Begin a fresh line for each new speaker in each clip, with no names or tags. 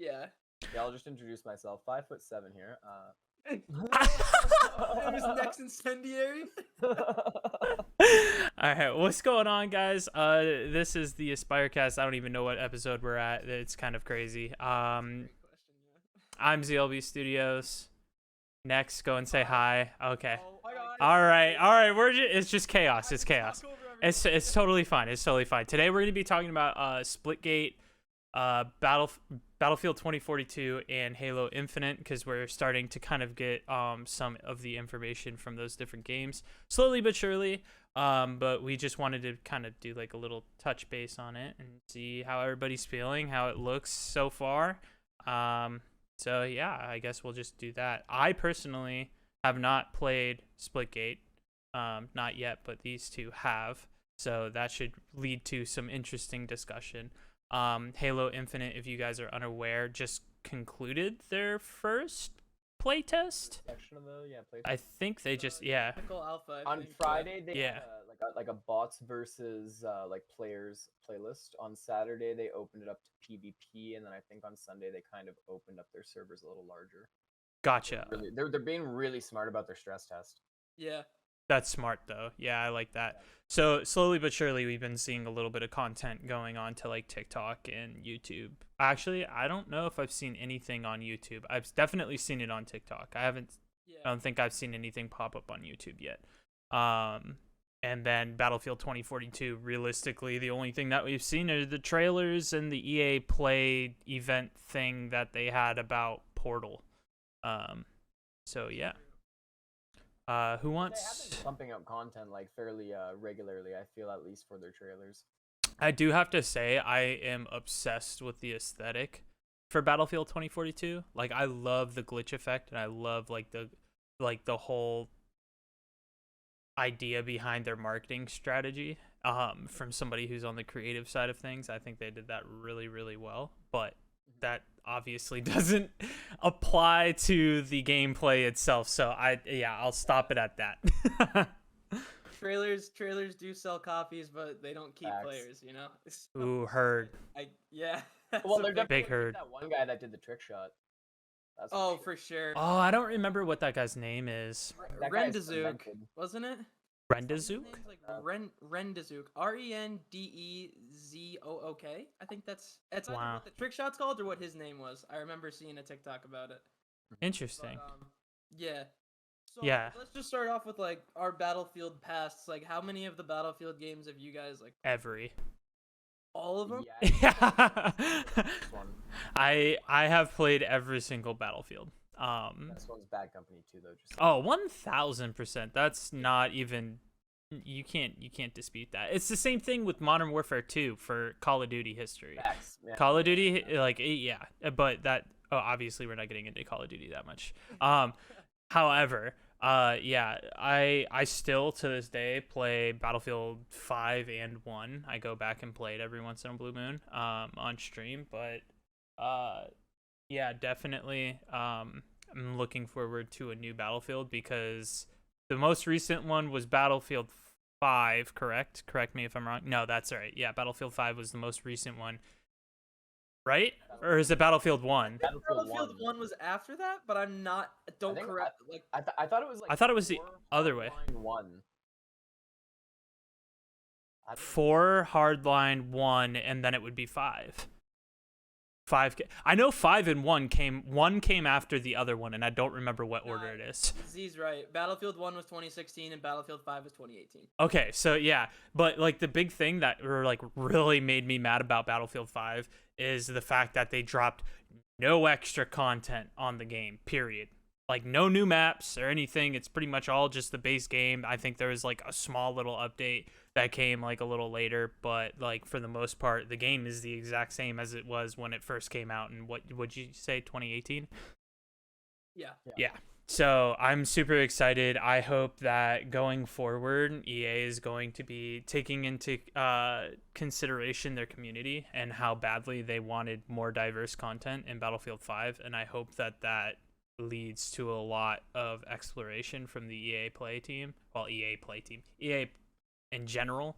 Yeah.
Yeah, I'll just introduce myself. 5'7" here.
Name is next Incendiary.
Alright, what's going on, guys? This is the Aspyre cast. I don't even know what episode we're at. It's kind of crazy.
Great question, yeah.
I'm ZLB Studios. Next, go and say hi. Okay.
Oh, hi, guys.
All right. It's just chaos. It's
I
chaos.
talk over
It's totally fine. It's totally fine. Today we're gonna be talking about Splitgate, Battlefield 2042, and Halo Infinite, because we're starting to kind of get some of the information from those different games slowly but surely. But we just wanted to kind of do like a little touch base on it and see how everybody's feeling, how it looks so far. So yeah, I guess we'll just do that. I personally have not played Splitgate, not yet, but these two have. So that should lead to some interesting discussion. Halo Infinite, if you guys are unaware, just concluded their first playtest.
Section of the playtest.
I think they just
Technical alpha. I
On
think,
Friday they
Yeah.
had like a bots versus like players playlist. On Saturday they opened it up to PvP, and then I think on Sunday they kind of opened up their servers a little larger.
Gotcha.
They're being really smart about their stress test.
Yeah.
That's smart though. Yeah, I like that. So slowly but surely we've been seeing a little bit of content going on to like TikTok and YouTube. Actually, I don't know if I've seen anything on YouTube. I've definitely seen it on TikTok. I don't think I've seen anything pop up on YouTube yet. And then Battlefield 2042, realistically, the only thing that we've seen are the trailers and the EA Play event thing that they had about Portal. So yeah. Who
They
wants?
have been pumping out content like fairly regularly, I feel, at least for their trailers.
I do have to say I am obsessed with the aesthetic for Battlefield 2042. Like I love the glitch effect, and I love like the whole idea behind their marketing strategy. From somebody who's on the creative side of things, I think they did that really, really well. But that obviously doesn't apply to the gameplay itself. So I'll stop it at that.
Trailers do sell copies, but they don't keep
Facts.
players, you know?
Ooh, heard.
Yeah.
Well,
That's a
they're definitely
Big hurt.
that one guy that did the trick shot. That's
Oh,
sure.
for sure.
Oh, I don't remember what that guy's name is.
That guy's
Rendezook,
cemented.
wasn't it?
Rendezook?
His name's like Rendezook. Rendezook. I think that's either
Wow.
what the trick shot's called or what his name was. I remember seeing a TikTok about it.
Interesting.
But, yeah. So
Yeah.
let's just start off with like our Battlefield pasts. Like, how many of the Battlefield games have you guys like?
Every.
All of them?
Yeah.
This one.
I have played every single Battlefield.
This one's Bad Company too, though. Just
Oh, 1000%. That's not even you can't dispute that. It's the same thing with Modern Warfare 2 for Call of Duty history.
facts. Yeah.
Call of Duty, like yeah, but that obviously we're not getting into Call of Duty that much. However, yeah, I still to this day play Battlefield 5 and 1. I go back and play it every once in a blue moon on stream, but yeah, definitely I'm looking forward to a new Battlefield, because the most recent one was Battlefield 5, correct? Correct me if I'm wrong. No, that's right. Yeah, Battlefield 5 was the most recent one. Right? Or is it Battlefield 1?
Battlefield 1 was after that, but I'm not. Don't
think
correct. Like,
I thought it was like.
I thought it was the
4
other way.
Hardline 1. I think-
4 Hardline 1, and then it would be 5. 5. I know 5 and 1 came after the other one, and I don't remember what order it is.
Z's right. Battlefield 1 was 2016 and Battlefield 5 was 2018.
Okay, so yeah, but like the big thing that really made me mad about Battlefield 5 is the fact that they dropped no extra content on the game, period. Like no new maps or anything. It's pretty much all just the base game. I think there was like a small little update that came like a little later, but like for the most part, the game is the exact same as it was when it first came out. And what would you say, 2018? Yeah. So I'm super excited. I hope that going forward, EA is going to be taking into consideration their community and how badly they wanted more diverse content in Battlefield 5. And I hope that leads to a lot of exploration from the EA Play team. Well, EA in general.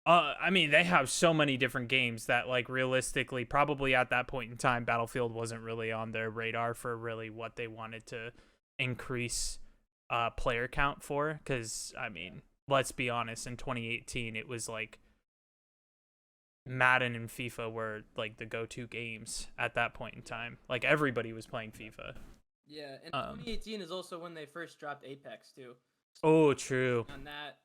I mean, they have so many different games that, like, realistically, probably at that point in time, Battlefield wasn't really on their radar for really what they wanted to increase player count for. Because, I mean, let's be honest, in 2018, it was like Madden and FIFA were like the go-to games at that point in time. Like, everybody was playing FIFA.
Yeah, and 2018 is also when they first dropped Apex too.
Oh, true.
On that,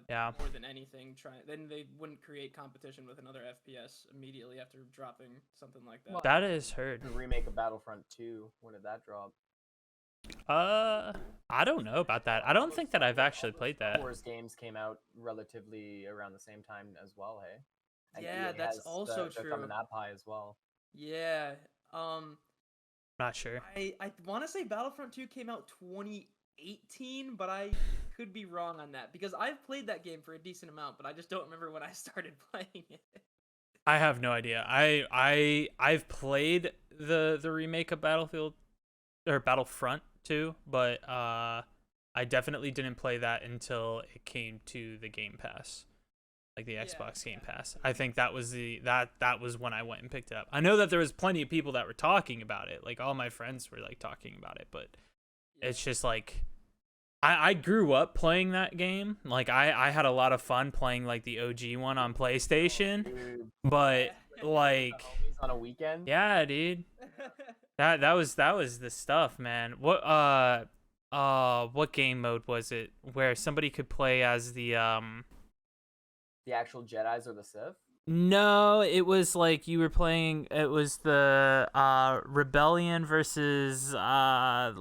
yeah.
more than anything, then they wouldn't create competition with another FPS immediately after dropping something like that.
Well, that is heard.
The remake of Battlefront 2, when did that drop?
I don't know about that. I don't think that I've actually played that.
Star Wars games came out relatively around the same time as well, hey? And
Yeah,
EA
that's
has
also
they're
true.
coming that pie as well.
Yeah,
not sure.
I want to say Battlefront 2 came out 2018, but I could be wrong on that because I've played that game for a decent amount, but I just don't remember when I started playing it.
I have no idea. I've played the remake of Battlefield or Battlefront 2, but I definitely didn't play that until it came to the Game Pass. Like the Xbox Game Pass. I think that was that was when I went and picked it up. I know that there was plenty of people that were talking about it. Like all my friends were like talking about it, but it's just like I grew up playing that game. Like I had a lot of fun playing like the OG one on PlayStation. But like
on a weekend?
Yeah, dude. That was the stuff, man. What game mode was it where somebody could play as the
actual Jedis or the Sith?
No, it was like you were playing. It was the Rebellion versus I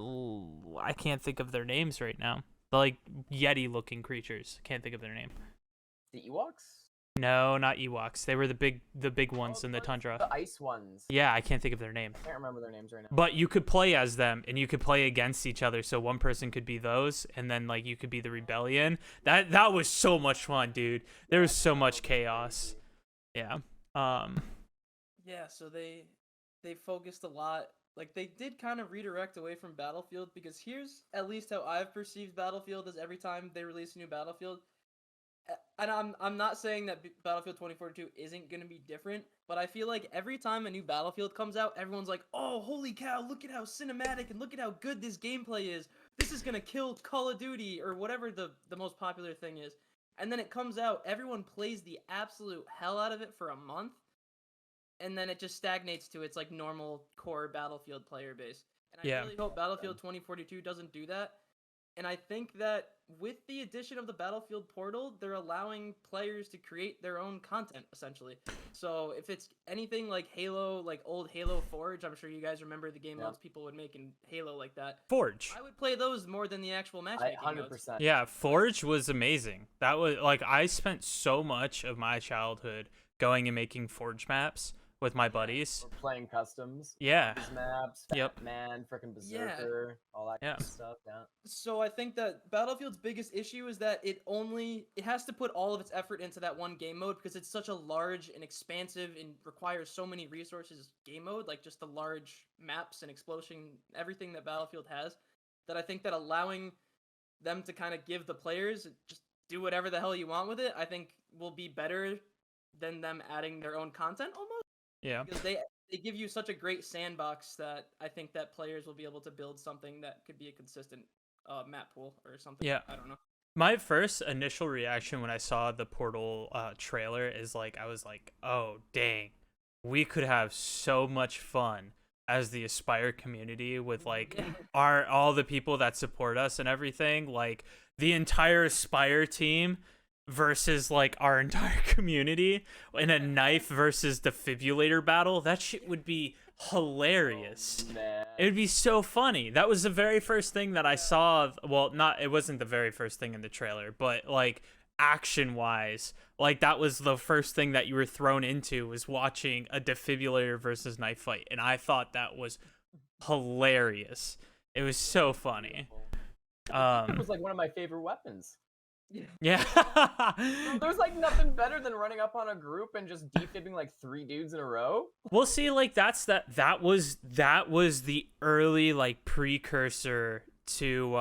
can't think of their names right now. The like Yeti-looking creatures. Can't think of their name.
The Ewoks?
No, not Ewoks. They were the big ones in the tundra.
The ice ones.
Yeah, I can't think of their name.
I can't remember their names right now.
But you could play as them, and you could play against each other. So one person could be those, and then like you could be the Rebellion. That was so much fun, dude. There was so much chaos. Yeah.
Yeah. So they focused a lot. Like they did kind of redirect away from Battlefield because here's at least how I've perceived Battlefield is every time they release a new Battlefield. And I'm not saying that Battlefield 2042 isn't going to be different, but I feel like every time a new Battlefield comes out, everyone's like, oh, holy cow, look at how cinematic and look at how good this gameplay is. This is going to kill Call of Duty or whatever the most popular thing is. And then it comes out, everyone plays the absolute hell out of it for a month, and then it just stagnates to its like normal core Battlefield player base. And I really hope Battlefield 2042 doesn't do that. And I think that with the addition of the Battlefield portal, they're allowing players to create their own content, essentially. So if it's anything like Halo, like old Halo Forge, I'm sure you guys remember the game modes people would make in Halo like that.
Forge.
I would play those more than the actual matchmaking
100%.
modes.
Yeah, Forge was amazing. That was like I spent so much of my childhood going and making Forge maps with my buddies.
We're playing customs.
Yeah.
Maps,
Yep.
Man, freaking Berserker, all that kind of stuff. Yeah.
So I think that Battlefield's biggest issue is that it has to put all of its effort into that one game mode because it's such a large and expansive and requires so many resources game mode, like just the large maps and explosion, everything that Battlefield has, that I think that allowing them to kind of give the players just do whatever the hell you want with it, I think will be better than them adding their own content almost.
Yeah.
Because they give you such a great sandbox that I think that players will be able to build something that could be a consistent map pool or something.
Yeah.
I don't know.
My first initial reaction when I saw the Portal trailer is like, I was like, oh, dang. We could have so much fun as the Aspyre community with like all the people that support us and everything. Like the entire Aspyre team versus like our entire community in a knife versus defibrillator battle. That shit would be hilarious. It would be so funny. That was the very first thing that I saw. Well, it wasn't the very first thing in the trailer, but like action wise, like that was the first thing that you were thrown into, was watching a defibrillator versus knife fight, and I thought that was hilarious. It was so funny.
It was like one of my favorite weapons.
Yeah.
There's like nothing better than running up on a group and just defibbing like 3 dudes in a row.
We'll see, like that was the early like precursor to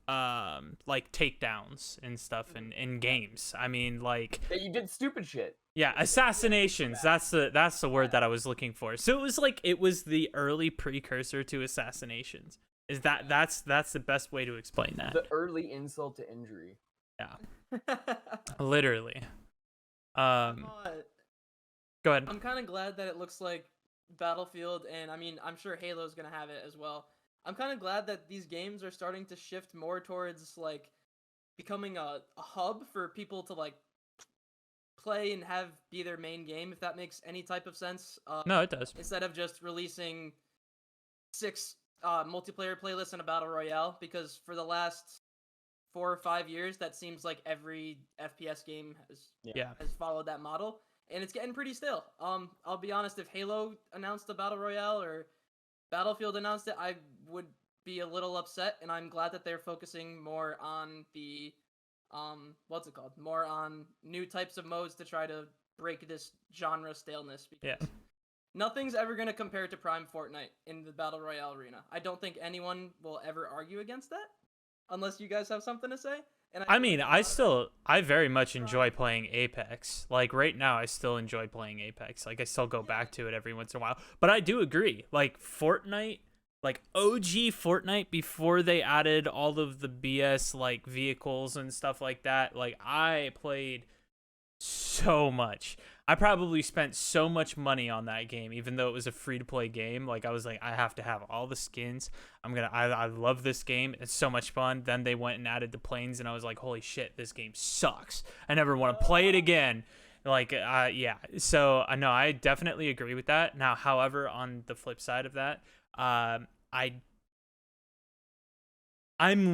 like takedowns and stuff in games. I mean, like,
That you did stupid shit.
yeah, assassinations. That's the word that I was looking for. So it was the early precursor to assassinations. Is that's the best way to explain that.
The early insult to injury.
Yeah, literally. Go ahead.
I'm kind of glad that it looks like Battlefield, and I mean, I'm sure Halo's gonna have it as well. I'm kind of glad that these games are starting to shift more towards like becoming a hub for people to like play and have be their main game, if that makes any type of sense.
No, it does.
Instead of just releasing 6 multiplayer playlists and a battle royale, because for the last 4 or 5 years, that seems like every FPS game has followed that model, and it's getting pretty stale. I'll be honest, if Halo announced a battle royale or Battlefield announced it, I would be a little upset, and I'm glad that they're focusing more on the what's it called? More on new types of modes to try to break this genre staleness, because nothing's ever going to compare to Prime Fortnite in the Battle Royale arena. I don't think anyone will ever argue against that, unless you guys have something to say. And
I mean, I very much enjoy playing Apex. Like, right now, I still enjoy playing Apex. Like, I still go back to it every once in a while. But I do agree. Like, Fortnite, like, OG Fortnite, before they added all of the BS, like, vehicles and stuff like that, like, I played so much. I probably spent so much money on that game, even though it was a free-to-play game. Like, I was like, I have to have all the skins. I love this game. It's so much fun. Then they went and added the planes, and I was like, holy shit, this game sucks. I never want to play it again. Like, yeah. So, no, I definitely agree with that. Now, however, on the flip side of that, I'm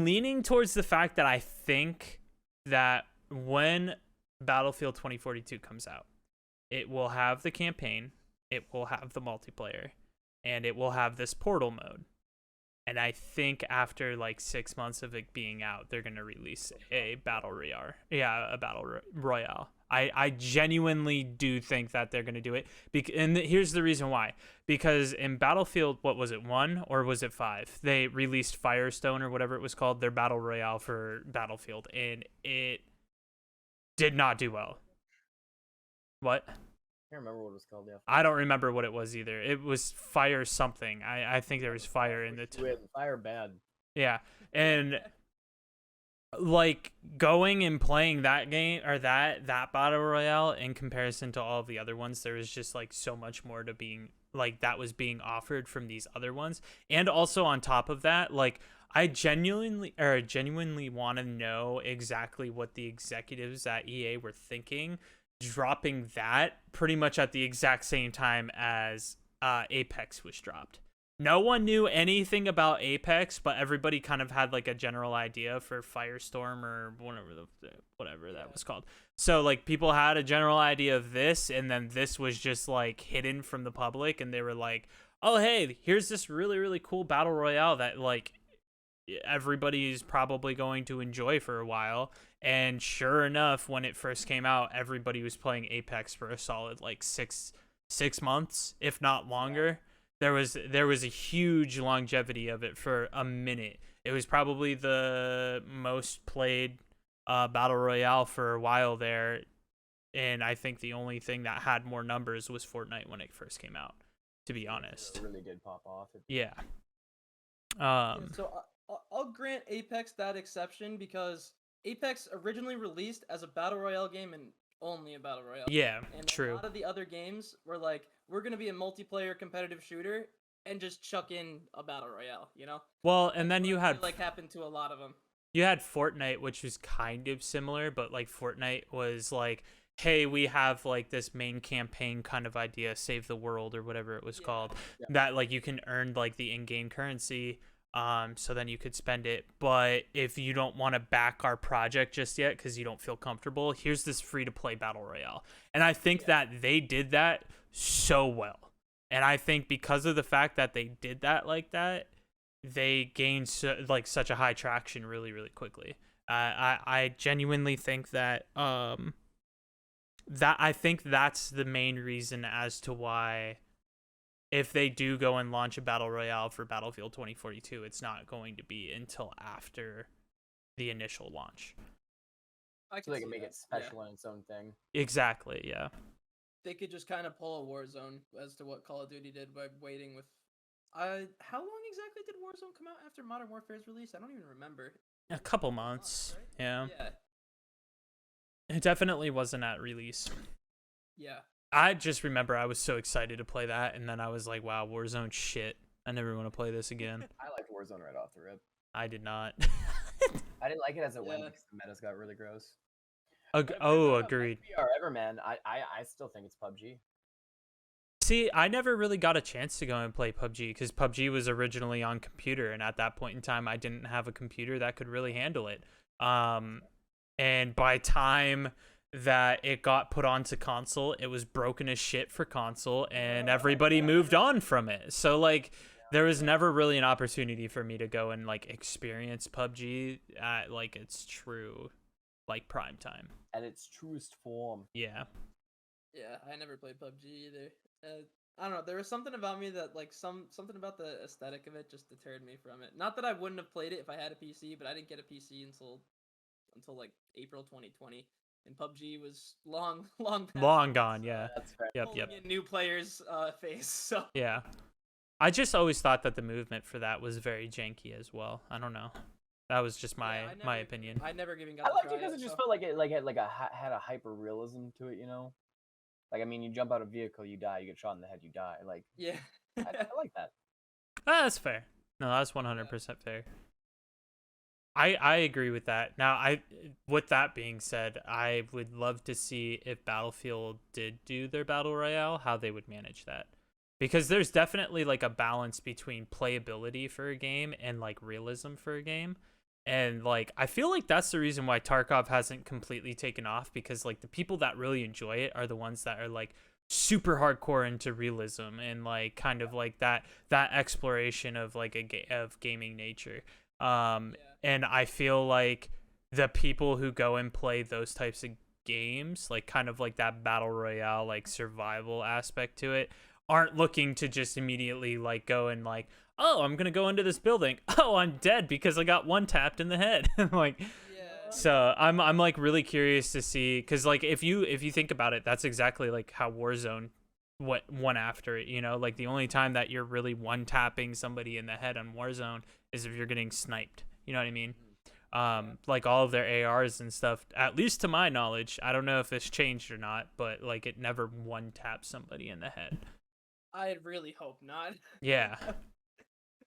leaning towards the fact that I think that when Battlefield 2042 comes out, it will have the campaign, it will have the multiplayer, and it will have this portal mode. And I think after like 6 months of it being out, they're going to release a battle royale. Yeah, a battle royale. I genuinely do think that they're going to do it. And here's the reason why. Because in Battlefield, what was it, 1 or was it 5? They released Firestone or whatever it was called, their battle royale for Battlefield. And it did not do well. What?
I can't remember what it was called. Yeah.
I don't remember what it was either. It was Fire something. I think there was Fire in the
Fire bad.
Yeah. And like going and playing that game or that battle royale in comparison to all of the other ones, there was just like so much more to being like that was being offered from these other ones. And also on top of that, like I genuinely want to know exactly what the executives at EA were thinking, dropping that pretty much at the exact same time as Apex was dropped. No one knew anything about Apex, but everybody kind of had like a general idea for Firestorm or whatever that was called. So like people had a general idea of this, and then this was just like hidden from the public, and they were like, "Oh hey, here's this really really cool battle royale that like everybody's probably going to enjoy for a while." And sure enough, when it first came out, everybody was playing Apex for a solid like six months, if not longer. There was a huge longevity of it for a minute. It was probably the most played battle royale for a while there, and I think the only thing that had more numbers was Fortnite when it first came out, to be honest.
It really did pop off.
Yeah.
So I'll grant Apex that exception, because Apex originally released as a battle royale game and only a battle royale.
Yeah,
and
true.
A lot of the other games were like, we're gonna be a multiplayer competitive shooter and just chuck in a battle royale, you know?
Well, and then you had
like happened to a lot of them.
You had Fortnite, which was kind of similar, but like Fortnite was like, hey, we have like this main campaign kind of idea, save the world or whatever it was called, that like you can earn like the in-game currency. So then you could spend it, but if you don't want to back our project just yet because you don't feel comfortable, here's this free-to-play battle royale. And I think that they did that so well, and I think because of the fact that they did that like that, they gained such a high traction really really quickly. I genuinely think that I think that's the main reason as to why, if they do go and launch a battle royale for Battlefield 2042, it's not going to be until after the initial launch.
So they can make it special in its own thing.
Exactly, yeah.
They could just kind of pull a Warzone as to what Call of Duty did by waiting with. How long exactly did Warzone come out after Modern Warfare's release? I don't even remember.
A couple months,
right?
yeah.
Yeah.
It definitely wasn't at release.
Yeah.
I just remember I was so excited to play that, and then I was like, wow, Warzone shit. I never want to play this again.
I liked Warzone right off the rip.
I did not.
I didn't like it as it went because the metas got really gross.
Agreed.
Ever, man. I still think it's PUBG.
See, I never really got a chance to go and play PUBG because PUBG was originally on computer, and at that point in time, I didn't have a computer that could really handle it. And by time that it got put onto console, it was broken as shit for console, and everybody moved on from it. So like, there was never really an opportunity for me to go and like experience PUBG at like its true, like prime time.
At its truest form.
Yeah.
Yeah, I never played PUBG either. I don't know. There was something about me that like something about the aesthetic of it just deterred me from it. Not that I wouldn't have played it if I had a PC, but I didn't get a PC until like April 2020, and PUBG was long
gone. Yeah.
That's fair.
Yep.
in new players' face. So
Yeah. I just always thought that the movement for that was very janky as well. I don't know. That was just my opinion.
I never even got.
I liked it because it just felt like it had a hyper realism to it, you know. Like, I mean, you jump out of a vehicle, you die. You get shot in the head, you die. Like,
yeah,
I like that.
That's fair. No, that's 100% fair. I agree with that. Now, with that being said, I would love to see if Battlefield did do their battle royale, how they would manage that. Because there's definitely like a balance between playability for a game and like realism for a game. And like, I feel like that's the reason why Tarkov hasn't completely taken off, because like the people that really enjoy it are the ones that are like super hardcore into realism and like kind of like that exploration of like of gaming nature. And I feel like the people who go and play those types of games, like kind of like that battle royale, like survival aspect to it, aren't looking to just immediately like go and like, oh, I'm gonna go into this building. Oh, I'm dead because I got one tapped in the head. Like,
yeah.
So I'm like really curious to see, because like if you think about it, that's exactly like how Warzone went after it. You know, like the only time that you're really one tapping somebody in the head on Warzone is if you're getting sniped. You know what I mean? Like all of their ARs and stuff, at least to my knowledge, I don't know if this changed or not, but like it never one tapped somebody in the head.
I really hope not.
Yeah.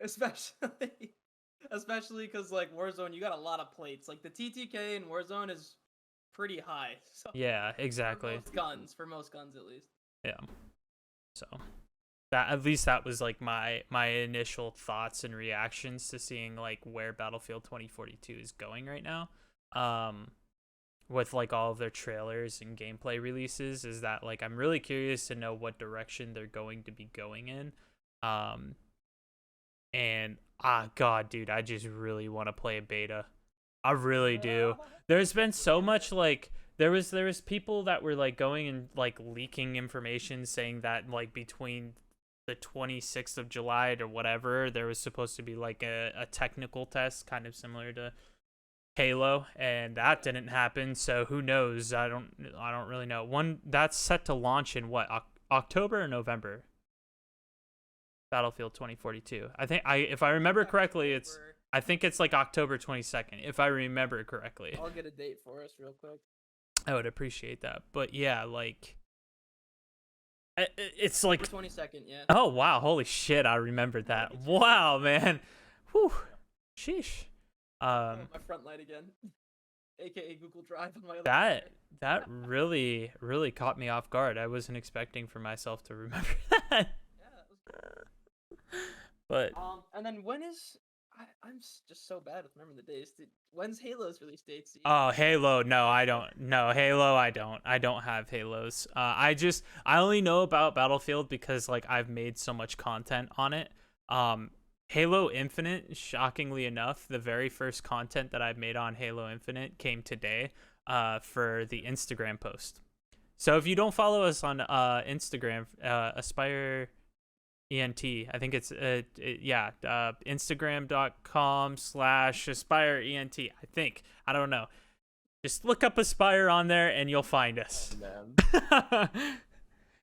especially because like Warzone, you got a lot of plates. Like the TTK in Warzone is pretty high. So
Yeah, exactly.
For most guns at least.
Yeah. So that, at least that was like my initial thoughts and reactions to seeing like where Battlefield 2042 is going right now. With like all of their trailers and gameplay releases, is that like I'm really curious to know what direction they're going to be going in. And god, dude, I just really want to play a beta. I really do. There's been so much like there was people that were like going and like leaking information saying that like between the 26th of July or whatever, there was supposed to be like a technical test kind of similar to Halo, and that didn't happen. So who knows? I don't really know. One that's set to launch in what, October or November? Battlefield 2042. If I remember correctly, I think it's like October 22nd, if I remember correctly.
I'll get a date for us real quick.
I would appreciate that. But yeah, like it's like
22nd, yeah.
Oh wow, holy shit, I remembered that. Wow, man. Whew. Sheesh.
My front light again. AKA Google Drive on my other
that really caught me off guard. I wasn't expecting for myself to remember that.
Yeah, that was good.
But
and then when is I'm just so bad with remembering the days. When's Halo's release date?
Oh, Halo. No, I don't. No, Halo, I don't. I don't have Halos. I only know about Battlefield because like I've made so much content on it. Halo Infinite, shockingly enough, the very first content that I've made on Halo Infinite came today for the Instagram post. So if you don't follow us on Instagram, Aspyre, ENT. I think it's Instagram.com/Aspyre ENT. I think. I don't know. Just look up Aspyre on there and you'll find us.
Man.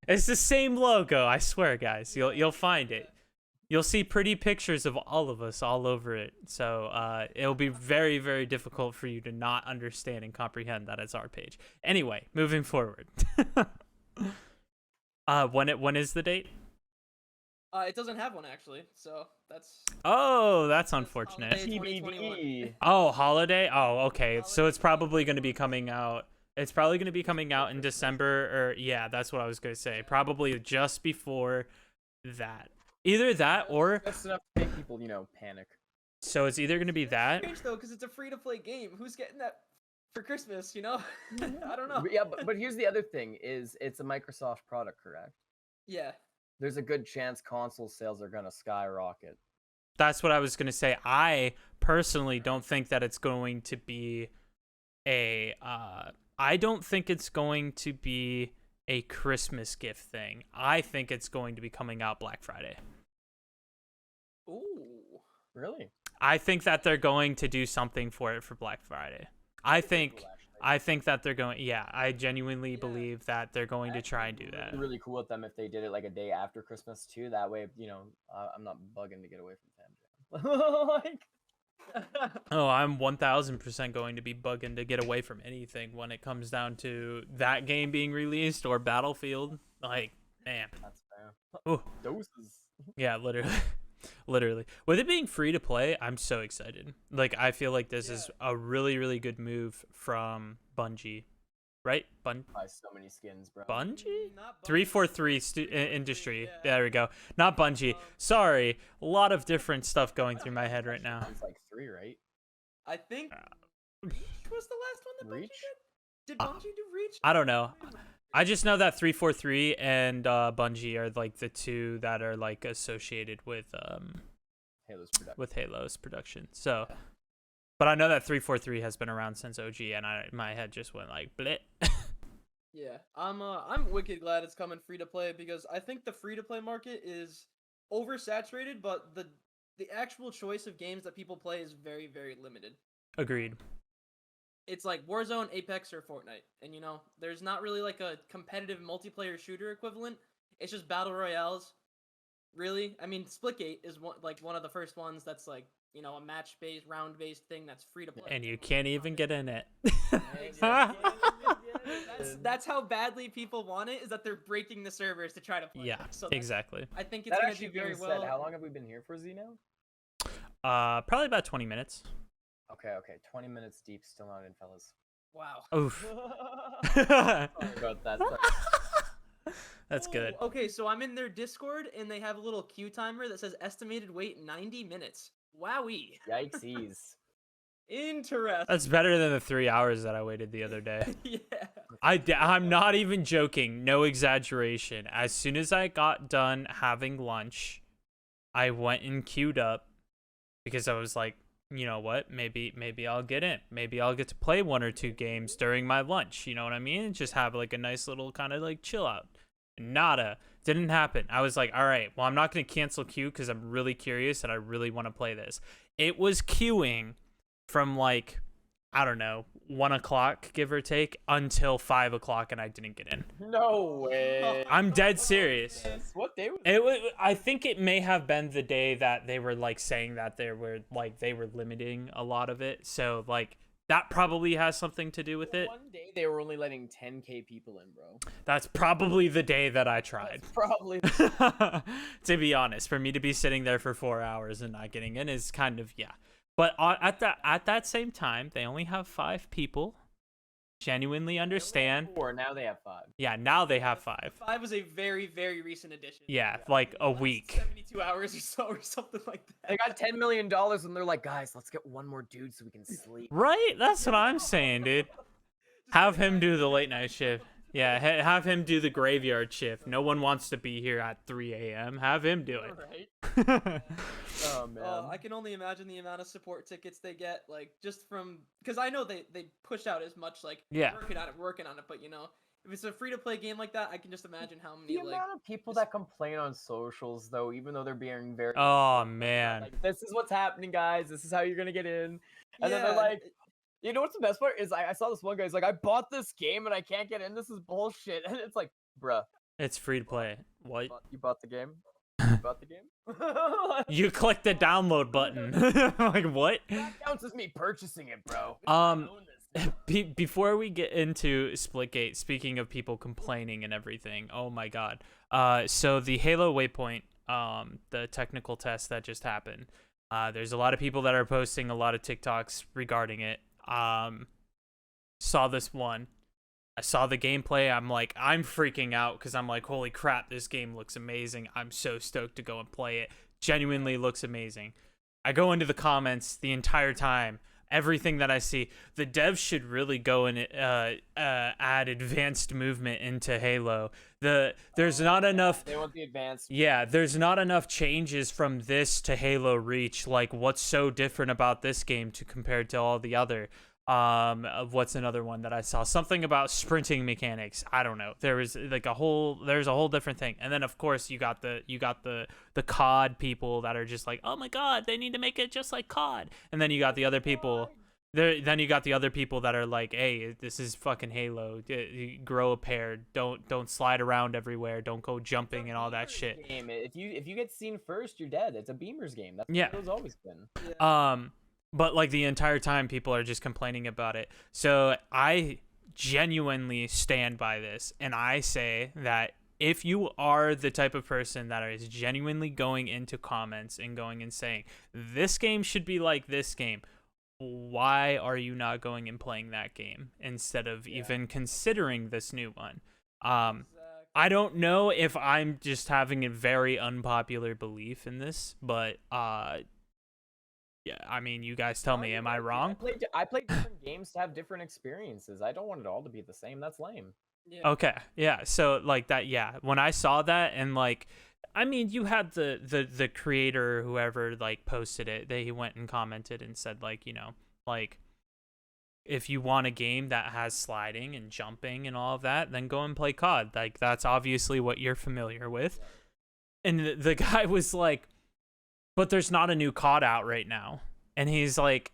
It's the same logo, I swear, guys. You'll find it. You'll see pretty pictures of all of us all over it. So it'll be very, very difficult for you to not understand and comprehend that it's our page. Anyway, moving forward. When is the date?
It doesn't have one actually, so that's
unfortunate.
holiday 2021.
Oh, holiday? Oh, okay.
Holiday
So it's probably
2021.
going to be coming out. It's probably going to be coming out in December, or yeah, that's what I was going to say. Probably just before that. Either that or
That's enough to make people, panic.
so it's either going to be that.
Strange though, because it's a free-to-play game. Who's getting that for Christmas? I don't know.
Yeah, but here's the other thing: is it's a Microsoft product, correct?
Yeah.
There's a good chance console sales are gonna skyrocket.
That's what I was going to say. I personally don't think that it's going to be I don't think it's going to be a Christmas gift thing. I think it's going to be coming out Black Friday.
Ooh.
Really?
I think that they're going to do something for it for Black Friday. I think that they're going. Yeah, I genuinely believe that they're going to try and do that.
Really cool with them if they did it like a day after Christmas too. That way, I'm not bugging to get away from Fam Jam.
Oh, I'm 1000% going to be bugging to get away from anything when it comes down to that game being released or Battlefield. Like, man.
That's fair.
Ooh.
Doses.
Yeah, literally. Literally. With it being free to play, I'm so excited. Like, I feel like this is a really, really good move from Bungie. Right?
Buy so many skins, bro.
Bungie?
Not Bungie.
343 Industry.
Yeah.
There we go. Not Bungie. Sorry. A lot of different stuff going through my head right now.
It's like 3, right?
I think Reach was the last one that Bungie
Reach?
did. Did Bungie do Reach?
I don't know. I just know that 343 and Bungie are like the two that are like associated with Halo's production. So, but I know that 343 has been around since OG, and my head just went like bleh.
Yeah, I'm wicked glad it's coming free to play because I think the free to play market is oversaturated, but the actual choice of games that people play is very, very limited.
Agreed.
It's like Warzone, Apex, or Fortnite, and there's not really like a competitive multiplayer shooter equivalent. It's just battle royales. Really, I mean, Splitgate is one of the first ones that's like a match-based, round-based thing that's free to play.
And you can't even get in it.
That's how badly people want it. Is that they're breaking the servers to try to play.
Yeah,
So
exactly.
I think it's gonna do very well.
How long have we been here for, Z now?
Probably about 20 minutes.
Okay, 20 minutes deep, still not in, fellas.
Wow.
Oof.
Sorry about that.
That's good.
Okay, so I'm in their Discord and they have a little queue timer that says estimated wait 90 minutes. Wowee.
Yikesies.
Interesting.
That's better than the 3 hours that I waited the other day.
Yeah.
I'm not even joking. No exaggeration. As soon as I got done having lunch, I went and queued up because I was like, you know what? Maybe I'll get in. Maybe I'll get to play 1 or 2 games during my lunch. You know what I mean? And just have like a nice little kind of like chill out. Nada. Didn't happen. I was like, all right, well, I'm not going to cancel queue because I'm really curious and I really want to play this. It was queuing from like, I don't know, 1 o'clock, give or take, until 5 o'clock, and I didn't get in.
No way.
I'm dead serious.
What day was
It was, I think it may have been the day that they were like saying that they were limiting a lot of it. So like that probably has something to do with it.
One day they were only letting 10K people in, bro.
That's probably the day that I tried.
That's probably.
To be honest, for me to be sitting there for 4 hours and not getting in is kind of, yeah. But at that same time, they only have 5 people. Genuinely understand.
4, now they have 5.
Yeah, now they have 5.
5 was a very, very recent addition.
Yeah, like a
Last
week.
72 hours or so, or something like that.
They got $10 million and they're like, guys, let's get one more dude so we can sleep.
Right? That's what I'm saying, dude. Have him do the late night shift. Yeah, have him do the graveyard shift. No one wants to be here at 3 a.m. Have him do it.
Right? Oh man.
I can only imagine the amount of support tickets they get, like just from because I know they push out as much like
Yeah.
working on it, but if it's a free to play game like that, I can just imagine how many
The amount of people that complain on socials, though, even though they're being very
Oh man.
like, this is what's happening, guys. This is how you're gonna get in, and then they're
Yeah,
like, you know what's the best part is I saw this one guy. He's like, I bought this game and I can't get in. This is bullshit. And it's like, bruh,
It's free to play. What?
you bought the game? You bought the game?
You click the download button. Like what?
That counts as me purchasing it, bro.
Before we get into Splitgate, speaking of people complaining and everything, oh my god. So the Halo Waypoint, the technical test that just happened. There's a lot of people that are posting a lot of TikToks regarding it. Saw this one. I saw the gameplay. I'm freaking out because I'm like, holy crap, this game looks amazing. I'm so stoked to go and play it. Genuinely looks amazing. I go into the comments the entire time. Everything that I see, the devs should really go and add advanced movement into Halo. There's not enough.
They want the advanced.
Yeah, there's not enough changes from this to Halo Reach. Like, what's so different about this game compared to all the other? What's another one that I saw? Something about sprinting mechanics. I don't know. There's a whole different thing. And then of course you got the COD people that are just like, oh my god, they need to make it just like COD. And then you got the other people. Then you got the other people that are like, hey, this is fucking Halo. Grow a pair. Don't slide around everywhere. Don't go jumping and all that shit.
Game. If you get seen first, you're dead. It's a beamers game. That's
yeah.
what it's always been.
Yeah.
But like the entire time people are just complaining about it. So I genuinely stand by this, and I say that if you are the type of person that is genuinely going into comments and going and saying this game should be like this game, why are you not going and playing that game instead of even considering this new one? I don't know if I'm just having a very unpopular belief in this, but yeah, I mean, you guys tell me, am I wrong?
I played different games to have different experiences. I don't want it all to be the same. That's lame.
Yeah.
Okay, yeah. So like that, yeah. When I saw that, and like, I mean, you had the creator, whoever like posted it, he went and commented and said like, like, if you want a game that has sliding and jumping and all of that, then go and play COD. Like that's obviously what you're familiar with. And the guy was like, but there's not a new COD out right now. And he's like,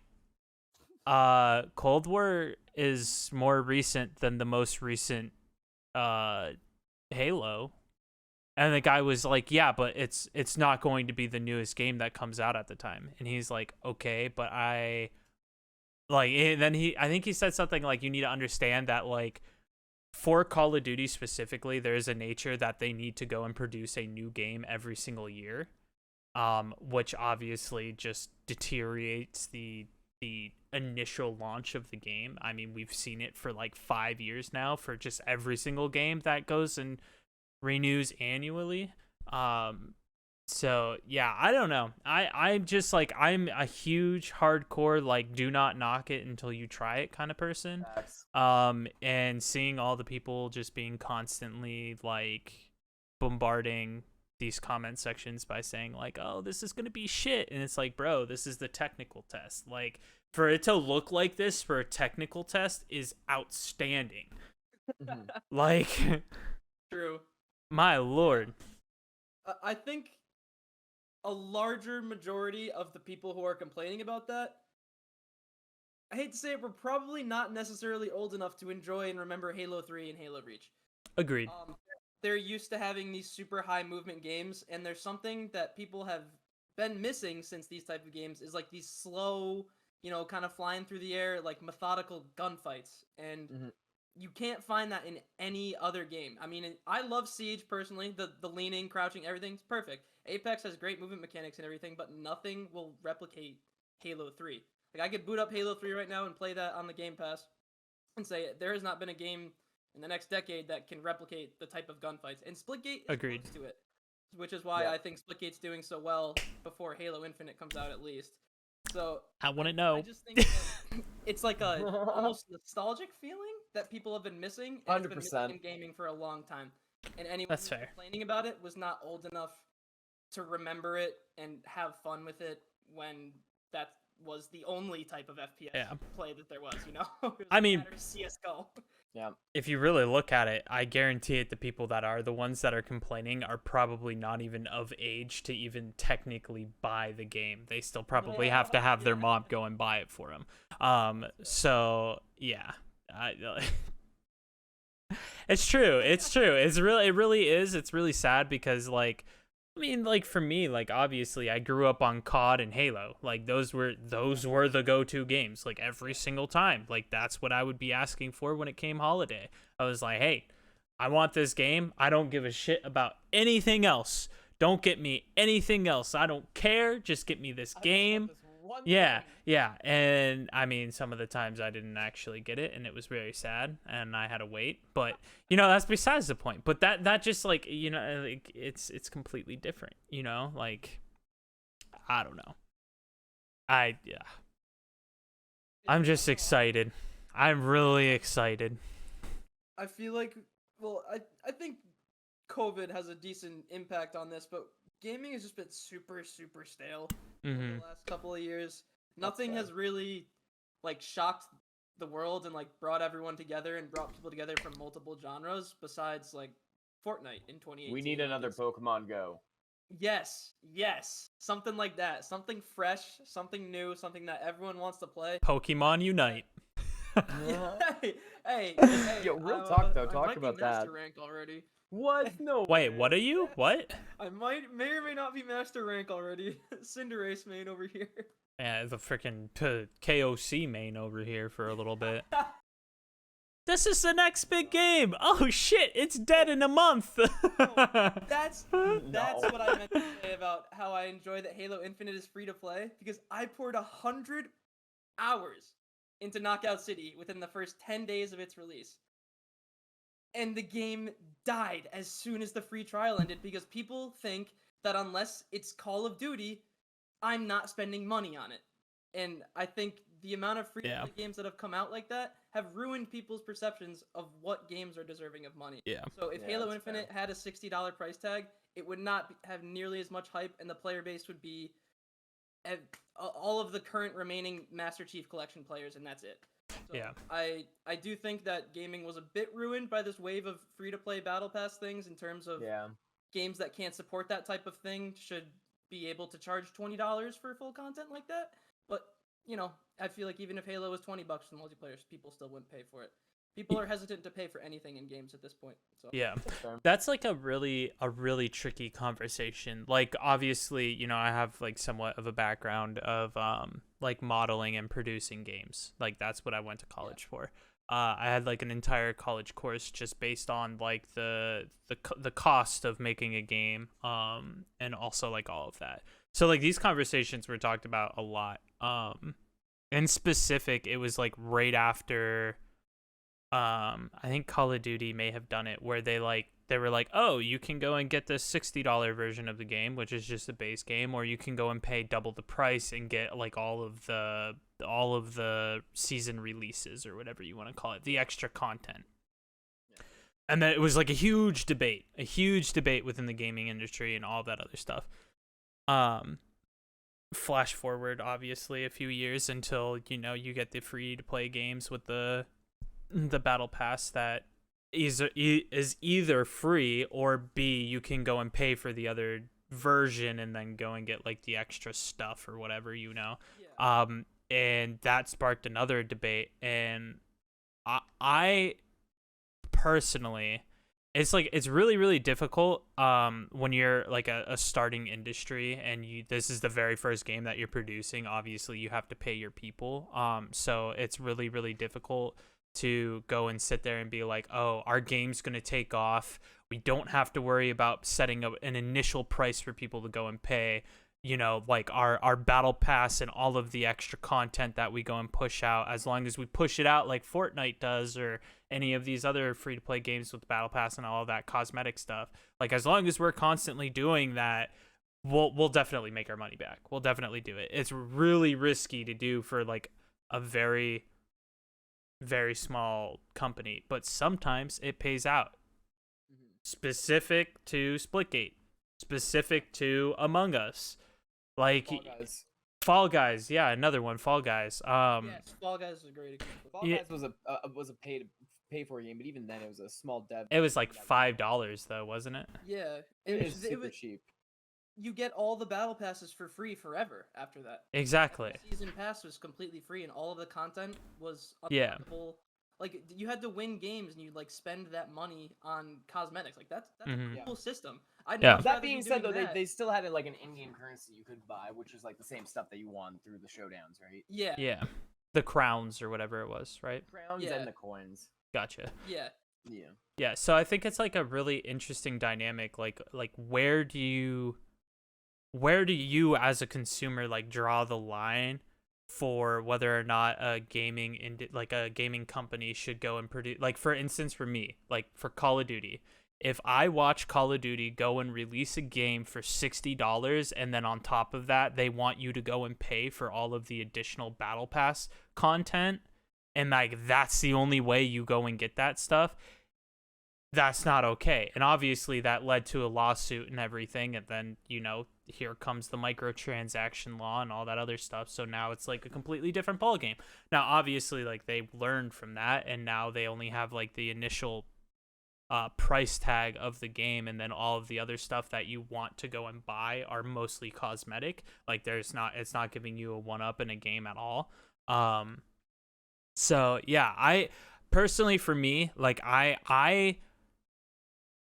Cold War is more recent than the most recent Halo. And the guy was like, yeah, but it's not going to be the newest game that comes out at the time. And he's like, okay, but I think he said something like, you need to understand that like for Call of Duty specifically, there is a nature that they need to go and produce a new game every single year. Which obviously just deteriorates the initial launch of the game. I mean, we've seen it for like 5 years now for just every single game that goes and renews annually. So yeah, I don't know. I'm just like, I'm a huge hardcore like do not knock it until you try it kind of person. And seeing all the people just being constantly like bombarding these comment sections by saying like, oh, this is gonna be shit, and it's like, bro, this is the technical test. Like, for it to look like this for a technical test is outstanding. Like,
True.
My lord.
I think a larger majority of the people who are complaining about that, I hate to say it, we're probably not necessarily old enough to enjoy and remember Halo 3 and Halo Reach.
Agreed.
They're used to having these super high movement games, and there's something that people have been missing since these type of games is like these slow, kind of flying through the air, like methodical gunfights, and you can't find that in any other game. I mean, I love Siege personally. The leaning, crouching, everything's perfect. Apex has great movement mechanics and everything, but nothing will replicate Halo 3. Like, I could boot up Halo 3 right now and play that on the Game Pass and say there has not been a game in the next decade that can replicate the type of gunfights. And Splitgate is
Agreed
close to it, which is why I think Splitgate's doing so well before Halo Infinite comes out at least. So
I want to know.
I just think that it's like a almost nostalgic feeling that people have been missing, and it's been missing
100%.
in gaming for a long time. And anyone
That's
who's
fair.
complaining about it was not old enough to remember it and have fun with it when that was the only type of FPS play that there was, you know? It was
I mean,
CSGO.
Yeah.
if you really look at it, I guarantee it, the people that are the ones that are complaining are probably not even of age to even technically buy the game. They still probably have to have their mom go and buy it for them. So yeah, it's true. It's true. It really is. It's really sad because, like, I mean, like, for me, like, obviously I grew up on COD and Halo. Like, those were the go-to games, like, every single time. Like, that's what I would be asking for when it came holiday. I was like, hey, I want this game. I don't give a shit about anything else. Don't get me anything else. I don't care. Just get me this game. Yeah. And I mean, some of the times I didn't actually get it, and it was very sad, and I had to wait. But you know, that's besides the point. But that just, like, you know, like, it's completely different. You know, like, I don't know. I'm just excited. I'm really excited.
I feel like, well, I think COVID has a decent impact on this, but gaming has just been super, super stale over the last couple of years. Nothing has really, like, shocked the world and, like, brought everyone together and brought people together from multiple genres besides, like, Fortnite in 2018.
We need another Pokemon Go.
Yes. Something like that. Something fresh, something new, something that everyone wants to play.
Pokemon Unite.
Hey.
Yo, real talk though. Talk about that.
Master rank already.
What? No.
Wait, what are you? What?
I may or may not be master rank already. Cinderace main over here.
Yeah, the freaking KOC main over here for a little bit. This is the next big game. Oh shit, it's dead in a month.
That's what I meant to say about how I enjoy that Halo Infinite is free to play, because I poured 100 hours into Knockout City within the first 10 days of its release. And the game died as soon as the free trial ended because people think that unless it's Call of Duty, I'm not spending money on it. And I think the amount of free-to-play games that have come out like that have ruined people's perceptions of what games are deserving of money.
Yeah.
So if Halo Infinite had a $60 price tag, it would not have nearly as much hype, and the player base would be all of the current remaining Master Chief Collection players, and that's it. So
yeah.
I do think that gaming was a bit ruined by this wave of free-to-play Battle Pass things in terms of games that can't support that type of thing should be able to charge $20 for full content like that. But, you know, I feel like even if Halo was $20 for the multiplayer, people still wouldn't pay for it. People are hesitant to pay for anything in games at this point. So
yeah, that's like a really tricky conversation. Like, obviously, you know, I have like somewhat of a background of like modeling and producing games. Like, that's what I went to college for. I had like an entire college course just based on like the cost of making a game, and also like all of that. So like these conversations were talked about a lot. In specific, it was like right after. I think Call of Duty may have done it where they were like, oh, you can go and get the $60 version of the game, which is just a base game, or you can go and pay double the price and get like all of the season releases or whatever you want to call it, the extra content. And then it was like a huge debate within the gaming industry and all that other stuff. Flash forward obviously a few years until, you know, you get the free to play games with the battle pass that is either free, or B, you can go and pay for the other version and then go and get like the extra stuff or whatever, you know. And that sparked another debate, and I personally, it's like, it's really difficult when you're like a starting industry and this is the very first game that you're producing. Obviously you have to pay your people, so it's really difficult to go and sit there and be like, oh, our game's going to take off. We don't have to worry about setting up an initial price for people to go and pay, you know, like our battle pass and all of the extra content that we go and push out, as long as we push it out like Fortnite does or any of these other free-to-play games with battle pass and all of that cosmetic stuff. Like, as long as we're constantly doing that, we'll definitely make our money back. We'll definitely do it. It's really risky to do for like a very very small company, but sometimes it pays out.
Mhm.
Specific to Splitgate, specific to Among Us, like
Fall Guys.
Fall Guys. Yeah, another one, Fall Guys.
Yes, Fall Guys is a great example.
Fall
Yeah.
Guys was a pay for game, but even then it was a small dev.
It was like $5 though, wasn't it?
Yeah,
It
was-
is super cheap.
you get all the battle passes for free forever after that.
Exactly.
The season pass was completely free, and all of the content was
Yeah.
unlockable. Like you had to win games, and you'd like spend that money on cosmetics. Like that's
Mhm.
a cool system. I'd
Yeah.
much
That
rather be
being said, though,
doing that.
they still had like an in-game currency you could buy, which is like the same stuff that you won through the showdowns, right?
Yeah,
Yeah, the crowns or whatever it was, right?
Crowns
Yeah.
and the coins.
Gotcha.
yeah.
Yeah.
Yeah, so I think it's like a really interesting dynamic. Like where do you as a consumer like draw the line for whether or not a gaming company should go and produce, like, for instance, for me, like for Call of Duty, if I watch Call of Duty go and release a game for $60 and then on top of that they want you to go and pay for all of the additional battle pass content, and like that's the only way you go and get that stuff, that's not okay. And obviously that led to a lawsuit and everything, and then, you know, here comes the microtransaction law and all that other stuff. So now it's like a completely different ball game. Now obviously like they learned from that, and now they only have like the initial price tag of the game, and then all of the other stuff that you want to go and buy are mostly cosmetic. Like it's not giving you a one up in a game at all. So yeah, I personally, for me, like I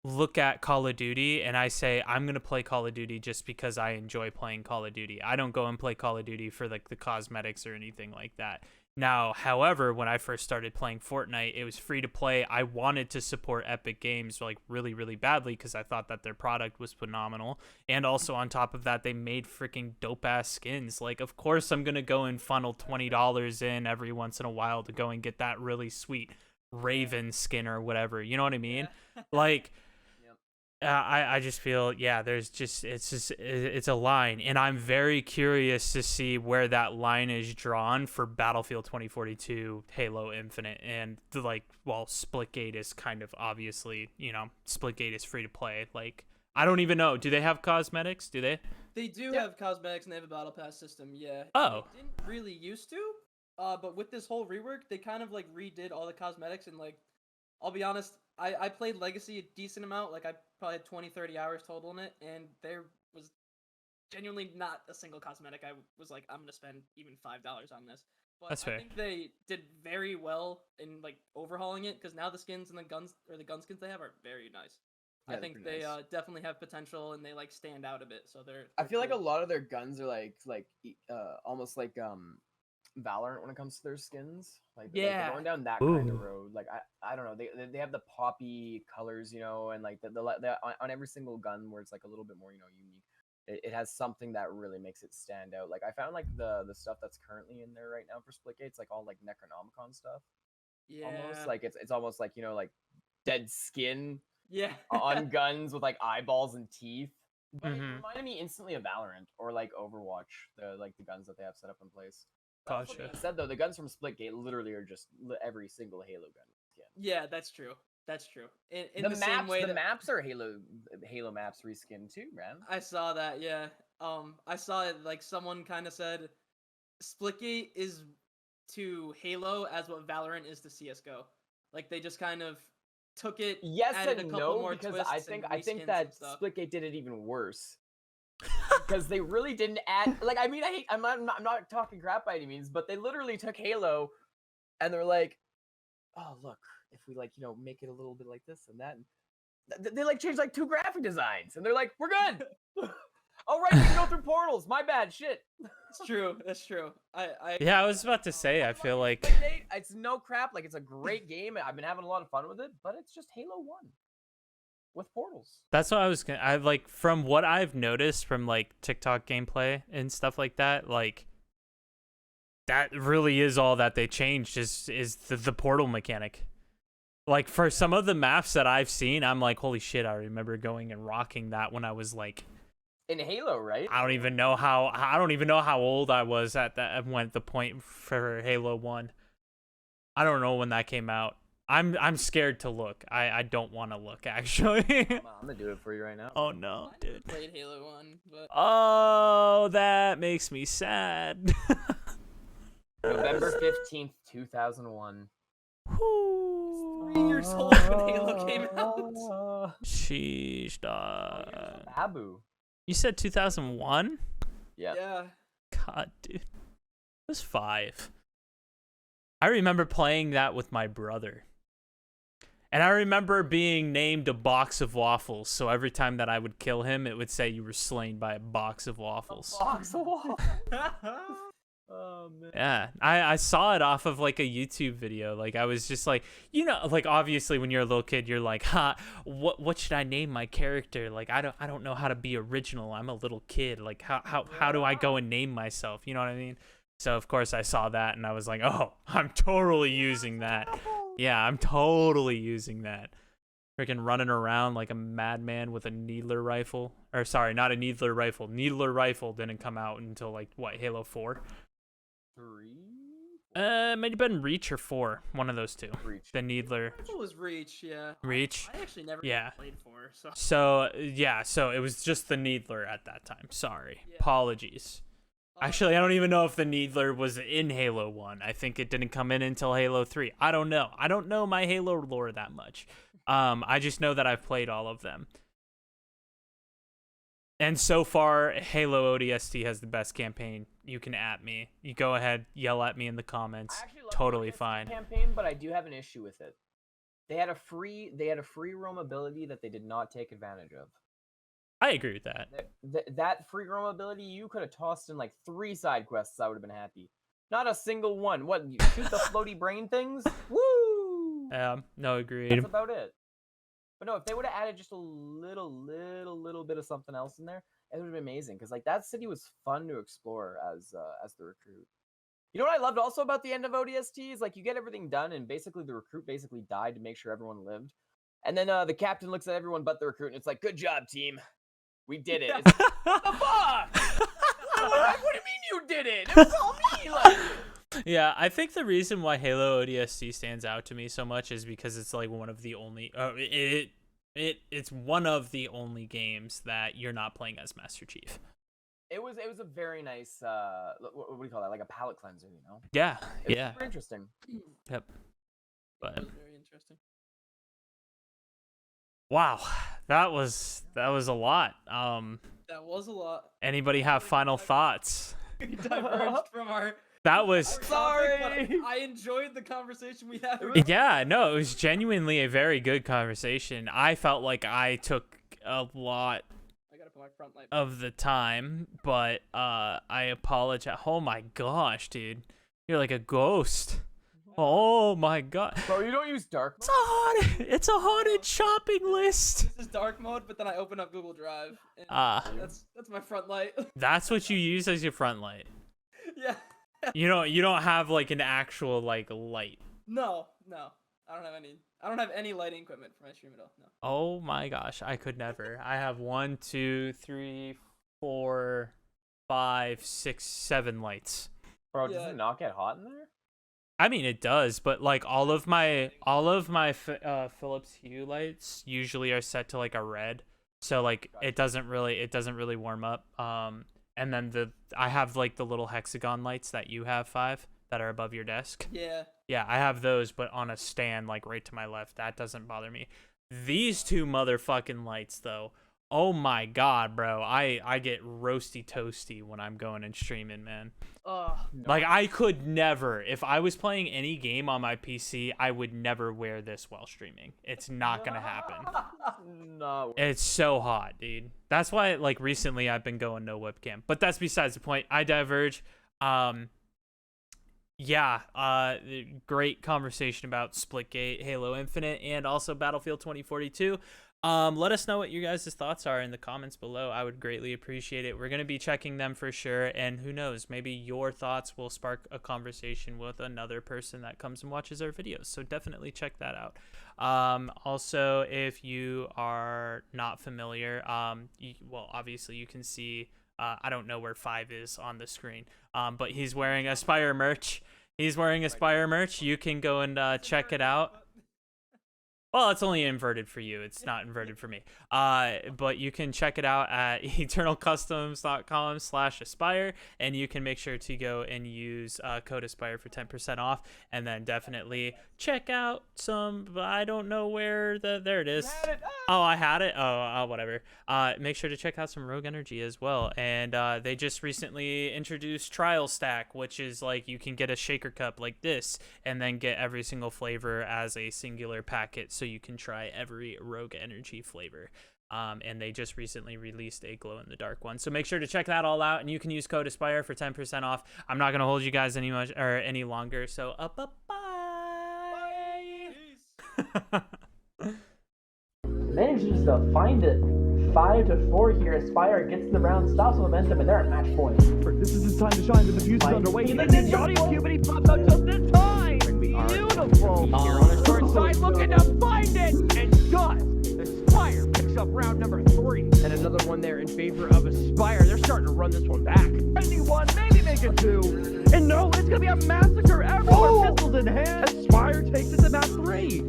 look at Call of Duty and I say I'm going to play Call of Duty just because I enjoy playing Call of Duty. I don't go and play Call of Duty for like the cosmetics or anything like that. Now, however, when I first started playing Fortnite, it was free to play. I wanted to support Epic Games like really, really badly because I thought that their product was phenomenal. And also on top of that, they made freaking dope ass skins. Like, of course I'm going to go and funnel $20 in every once in a while to go and get that really sweet Raven skin or whatever. You know what I mean?
Yeah.
Like, I just feel, yeah, it's a line, and I'm very curious to see where that line is drawn for Battlefield 2042, Halo Infinite, and Splitgate is kind of obviously, you know, Splitgate is free to play. Like, I don't even know. Do they have cosmetics? Do they?
They do have cosmetics and they have a battle pass system. Yeah.
Oh.
They didn't really used to, but with this whole rework, they kind of like redid all the cosmetics, and like, I'll be honest, I played Legacy a decent amount. Like, I probably had 20, 30 hours total in it, and there was genuinely not a single cosmetic I was like, I'm going to spend even $5 on this. But
That's fair.
I think they did very well in, like, overhauling it, because now the skins and the gun skins they have are very nice.
Yeah,
I think
they're
they
nice.
Definitely have potential, and they, like, stand out a bit, so they're
I feel like a
cool.
lot of their guns are almost like Valorant when it comes to their skins. Like they're going down that kind of
Ooh.
road. Like I don't know. They have the poppy colors, you know, and like the on every single gun where it's like a little bit more, you know, unique. It has something that really makes it stand out. Like I found like the stuff that's currently in there right now for Splitgate, it's like all like Necronomicon stuff.
Yeah.
Almost like it's almost like, you know, like dead skin
Yeah.
on guns with like eyeballs and teeth. But it
Mhm.
reminded me instantly of Valorant or like Overwatch, the guns that they have set up in place. But also
Gotcha.
being said though, the guns from Splitgate literally are just every single Halo gun skin.
Yeah, that's true. That's true. In
The
the
maps,
same way
the
that
maps are Halo maps reskin too, man.
I saw that, yeah. I saw it, like, someone kind of said Splitgate is to Halo as what Valorant is to CS:GO. Like, they just kind of took it,
Yes
added
and
a couple
no,
more
because
twists
I
and
think
reskins
that
and stuff.
Splitgate did it even worse. Because they really didn't add, like, I mean, I'm not talking crap by any means, but they literally took Halo and they're like, oh look, if we like, you know, make it a little bit like this and that, and they like changed like 2 graphic designs, and they're like, we're good. All right, we can go through portals. My bad, shit.
It's true. That's true. I
Yeah, I was about to say, I feel like
Splitgate, it's no crap. Like, it's a great game. I've been having a lot of fun with it, but it's just Halo 1 with portals.
that's what I like, from what I've noticed from like TikTok gameplay and stuff like that, like that really is all that they changed is the portal mechanic. Like, for some of the maps that I've seen, I'm like, holy shit, I remember going and rocking that when I was like,
In Halo, right?
I don't even know how old I was at that when the point for Halo 1. I don't know when that came out. I'm scared to look. I don't want to look actually.
I'm gonna do it for you right now.
Oh no,
I never
dude.
played Halo 1, but
Oh, that makes me sad.
November 15th, 2001.
3 years old when Halo came out.
Sheesh,
Oh,
dog.
here's Babu.
You said 2001?
Yeah.
Yeah.
God, dude. It was 5. I remember playing that with my brother. And I remember being named a box of waffles. So every time that I would kill him, it would say you were slain by a box of waffles.
Box of waffles. Oh man.
Yeah, I saw it off of like a YouTube video. Like I was just like, you know, like obviously when you're a little kid, you're like, what should I name my character? Like I don't know how to be original. I'm a little kid. Like how do I go and name myself? You know what I mean? So of course I saw that and I was like, oh, I'm totally using that. Yeah, I'm totally using that. Freaking running around like a madman with a needler rifle. Or sorry, not a needler rifle. Needler rifle didn't come out until like what, Halo 4?
3?
It might have been Reach or 4. One of those two.
Reach.
The Needler.
It was Reach, yeah.
Reach.
I actually never
Yeah.
played 4, so.
So yeah, so it was just the Needler at that time. Sorry.
Yeah.
Apologies. Actually, I don't even know if the Needler was in Halo 1. I think it didn't come in until Halo 3. I don't know. I don't know my Halo lore that much. I just know that I've played all of them. And so far, Halo ODST has the best campaign. You can at me. You go ahead, yell at me in the comments.
I actually love
Totally
the
fine.
campaign, but I do have an issue with it. They had a free roam ability that they did not take advantage of.
I agree with that.
That free roam ability, you could have tossed in like 3 side quests. I would have been happy. Not a single one. What? You shoot the floaty brain things? Woo!
No, agreed.
That's about it. But no, if they would have added just a little bit of something else in there, it would have been amazing. Because like that city was fun to explore as the recruit. You know what I loved also about the end of ODST is like you get everything done and basically the recruit basically died to make sure everyone lived, and then the captain looks at everyone but the recruit and it's like, "Good job, team. We did it." It's like, what the fuck? What do you mean you did it? It was all me. Like.
Yeah, I think the reason why Halo ODST stands out to me so much is because it's like one of the only it's one of the only games that you're not playing as Master Chief.
It was a very nice what do you call that? Like a palate cleanser, you know?
Yeah,
It was
yeah.
super interesting.
Yep. But
That was very interesting.
wow, that was a lot.
That was a lot.
Anybody have final thoughts?
We diverged from our.
That was
Sorry. I enjoyed the conversation we had.
yeah, no, it was genuinely a very good conversation. I felt like I took a lot
I gotta put my front light.
of the time, but I apologize. Oh my gosh, dude. You're like a ghost. Oh my god.
Bro, you don't use dark
It's a haunted shopping list.
This is dark mode, but then I open up Google Drive. And that's my front light.
That's what you use as your front light.
Yeah.
You don't have like an actual like light.
No. I don't have any lighting equipment for my stream at all. No.
Oh my gosh, I could never. I have 1, 2, 3, 4, 5, 6, 7 lights.
Bro, does
Yeah.
it not get hot in there?
I mean, it does, but like all of my Philips Hue lights usually are set to like a red, so like it doesn't really warm up. And then I have like the little hexagon lights that you have, Five, that are above your desk.
Yeah.
Yeah, I have those, but on a stand like right to my left. That doesn't bother me. These two motherfucking lights though. Oh my god, bro. I get roasty toasty when I'm going and streaming, man. Like I could never, if I was playing any game on my PC, I would never wear this while streaming. It's not gonna happen.
No.
It's so hot, dude. That's why like recently I've been going no webcam. But that's besides the point. I diverge. Yeah, great conversation about Splitgate, Halo Infinite, and also Battlefield 2042. Let us know what your guys' thoughts are in the comments below. I would greatly appreciate it. We're going to be checking them for sure, and who knows, maybe your thoughts will spark a conversation with another person that comes and watches our videos, so definitely check that out. Also, if you are not familiar, well, obviously you can see, I don't know where Five is on the screen, but he's wearing Aspyre merch. He's wearing Aspyre merch. You can go and check it out. Well, it's only inverted for you. It's not inverted for me. But you can check it out at eternalcustoms.com/Aspyre, and you can make sure to go and use code Aspyre for 10% off. And then definitely check out some. I don't know where there it is. Oh, I had it. Oh, whatever. Make sure to check out some Rogue Energy as well. And they just recently introduced Trial Stack, which is like you can get a shaker cup like this, and then get every single flavor as a singular packet. So you can try every Rogue Energy flavor. And they just recently released a glow-in-the-dark one. So make sure to check that all out, and you can use code Aspyre for 10% off. I'm not going to hold you guys any longer, so bye.
Manages to find it 5-4 here. Aspyre gets the round, stops momentum, and they're at match point.
This is his time to shine. The fuse is underway. He lands in audio cube, and he pops out just in time. Beautiful. Here on his short side, looking to find it, and does. Aspyre picks up round number 3, and another one there in favor of Aspyre. They're starting to run this one back. Ending 1, maybe make it 2, and no, it's gonna be a massacre. Everyone pistols in hand. Aspyre takes it to map 3.